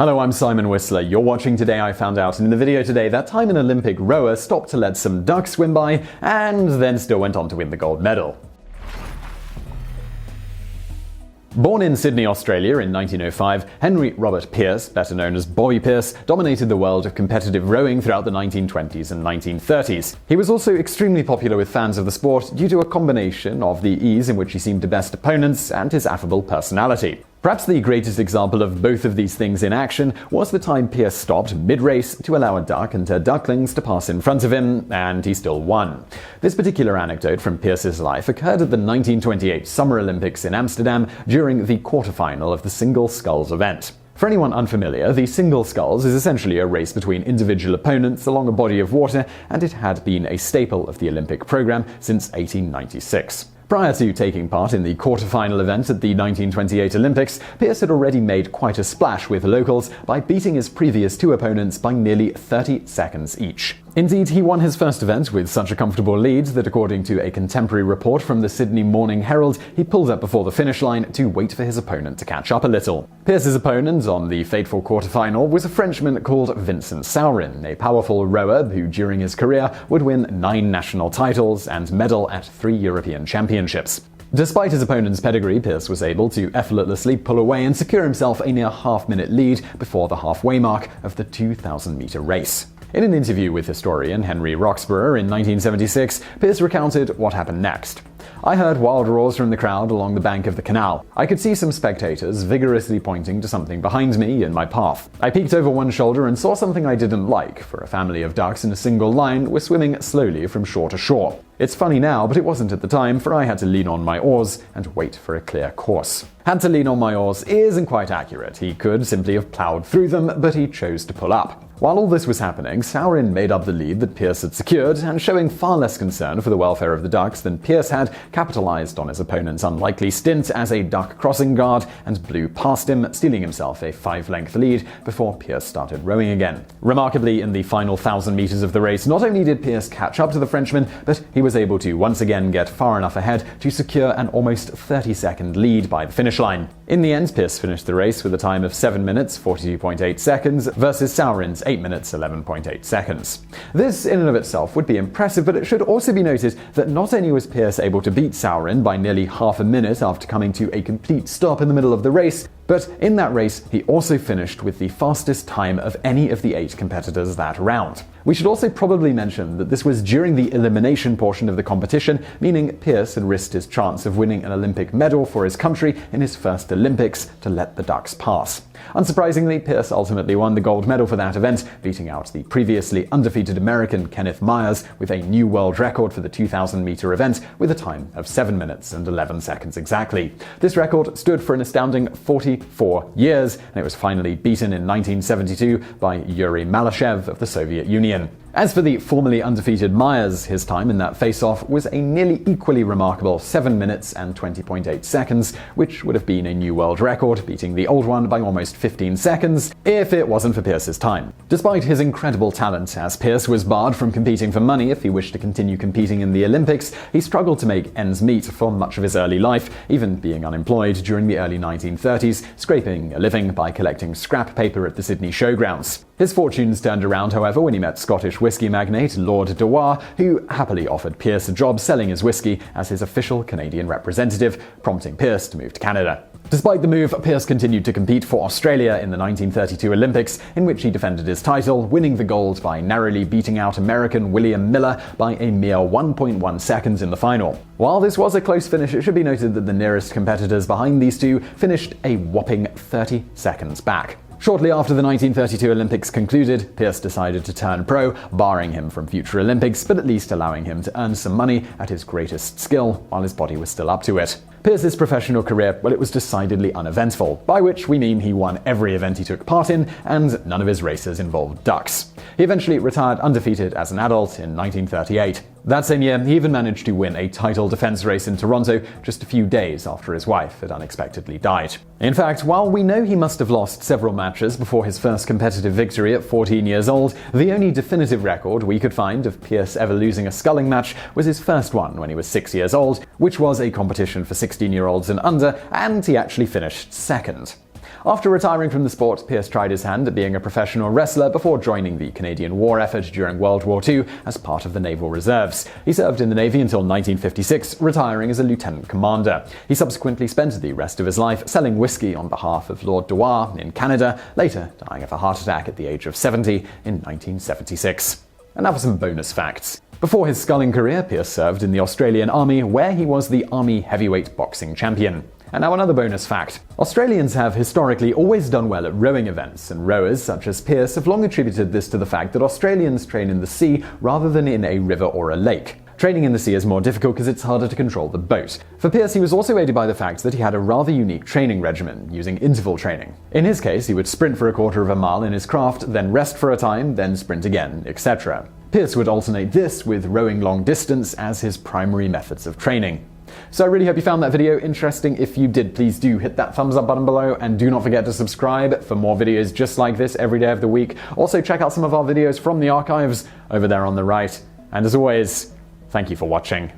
Hello, I'm Simon Whistler. You're watching Today I Found Out, and in the video today, that time an Olympic rower stopped to let some ducks swim by and then still went on to win the gold medal. Born in Sydney, Australia in 1905, Henry Robert Pearce, better known as Bobby Pearce, dominated the world of competitive rowing throughout the 1920s and 1930s. He was also extremely popular with fans of the sport due to a combination of the ease in which he seemed to best opponents and his affable personality. Perhaps the greatest example of both of these things in action was the time Pearce stopped mid-race to allow a duck and her ducklings to pass in front of him, and he still won. This particular anecdote from Pearce's life occurred at the 1928 Summer Olympics in Amsterdam during the quarterfinal of the single sculls event. For anyone unfamiliar, the single sculls is essentially a race between individual opponents along a body of water, and it had been a staple of the Olympic program since 1896. Prior to taking part in the quarterfinal event at the 1928 Olympics, Pearce had already made quite a splash with locals by beating his previous two opponents by nearly 30 seconds each. Indeed, he won his first event with such a comfortable lead that, according to a contemporary report from the Sydney Morning Herald, he pulled up before the finish line to wait for his opponent to catch up a little. Pearce's opponent on the fateful quarterfinal was a Frenchman called Vincent Saurin, a powerful rower who during his career would win 9 national titles and medal at 3 European championships. Despite his opponent's pedigree, Pearce was able to effortlessly pull away and secure himself a near half-minute lead before the halfway mark of the 2,000-meter race. In an interview with historian Henry Roxburgh in 1976, Pearce recounted what happened next. "I heard wild roars from the crowd along the bank of the canal. I could see some spectators vigorously pointing to something behind me in my path. I peeked over one shoulder and saw something I didn't like, for a family of ducks in a single line were swimming slowly from shore to shore. It's funny now, but it wasn't at the time, for I had to lean on my oars and wait for a clear course." Had to lean on my oars isn't quite accurate. He could simply have plowed through them, but he chose to pull up. While all this was happening, Saurin made up the lead that Pearce had secured, and showing far less concern for the welfare of the ducks than Pearce had, capitalized on his opponent's unlikely stint as a duck crossing guard and blew past him, stealing himself a 5-length lead before Pearce started rowing again. Remarkably, in the final 1,000 meters of the race, not only did Pearce catch up to the Frenchman, but he was able to once again get far enough ahead to secure an almost 30-second lead by the finish line. In the end, Pearce finished the race with a time of 7 minutes 42.8 seconds versus Saurin's 8 minutes 11.8 seconds. This in and of itself would be impressive, but it should also be noted that not only was Pearce able to beat Saurin by nearly half a minute after coming to a complete stop in the middle of the race, but in that race he also finished with the fastest time of any of the 8 competitors that round. We should also probably mention that this was during the elimination portion of the competition, meaning Pearce had risked his chance of winning an Olympic medal for his country in his first Olympics to let the ducks pass. Unsurprisingly, Pearce ultimately won the gold medal for that event, beating out the previously undefeated American Kenneth Myers with a new world record for the 2,000-meter event with a time of 7 minutes and 11 seconds exactly. This record stood for an astounding 44 years, and it was finally beaten in 1972 by Yuri Malyshev of the Soviet Union. As for the formerly undefeated Myers, his time in that face-off was a nearly equally remarkable 7 minutes and 20.8 seconds, which would have been a new world record, beating the old one by almost 15 seconds, if it wasn't for Pearce's time. Despite his incredible talent, as Pearce was barred from competing for money if he wished to continue competing in the Olympics, he struggled to make ends meet for much of his early life, even being unemployed during the early 1930s, scraping a living by collecting scrap paper at the Sydney showgrounds. His fortunes turned around, however, when he met Scottish whiskey magnate Lord Dewar, who happily offered Pearce a job selling his whiskey as his official Canadian representative, prompting Pearce to move to Canada. Despite the move, Pearce continued to compete for Australia in the 1932 Olympics, in which he defended his title, winning the gold by narrowly beating out American William Miller by a mere 1.1 seconds in the final. While this was a close finish, it should be noted that the nearest competitors behind these two finished a whopping 30 seconds back. Shortly after the 1932 Olympics concluded, Pearce decided to turn pro, barring him from future Olympics, but at least allowing him to earn some money at his greatest skill while his body was still up to it. Pearce's professional career, well, it was decidedly uneventful, by which we mean he won every event he took part in, and none of his races involved ducks. He eventually retired undefeated as an adult in 1938. That same year, he even managed to win a title defense race in Toronto just a few days after his wife had unexpectedly died. In fact, while we know he must have lost several matches before his first competitive victory at 14 years old, the only definitive record we could find of Pearce ever losing a sculling match was his first one when he was 6 years old, which was a competition for 16-year-olds and under, and he actually finished second. After retiring from the sport, Pearce tried his hand at being a professional wrestler before joining the Canadian War effort during World War II as part of the Naval Reserves. He served in the Navy until 1956, retiring as a lieutenant commander. He subsequently spent the rest of his life selling whiskey on behalf of Lord Dewar in Canada, later dying of a heart attack at the age of 70 in 1976. And now for some bonus facts. Before his sculling career, Pearce served in the Australian Army, where he was the Army heavyweight boxing champion. And now another bonus fact. Australians have historically always done well at rowing events, and rowers such as Pearce have long attributed this to the fact that Australians train in the sea rather than in a river or a lake. Training in the sea is more difficult because it's harder to control the boat. For Pearce, he was also aided by the fact that he had a rather unique training regimen, using interval training. In his case, he would sprint for a quarter of a mile in his craft, then rest for a time, then sprint again, etc. Pearce would alternate this with rowing long distance as his primary methods of training. So I really hope you found that video interesting. If you did, please do hit that thumbs up button below, and do not forget to subscribe for more videos just like this every day of the week. Also check out some of our videos from the archives over there on the right. And as always, thank you for watching.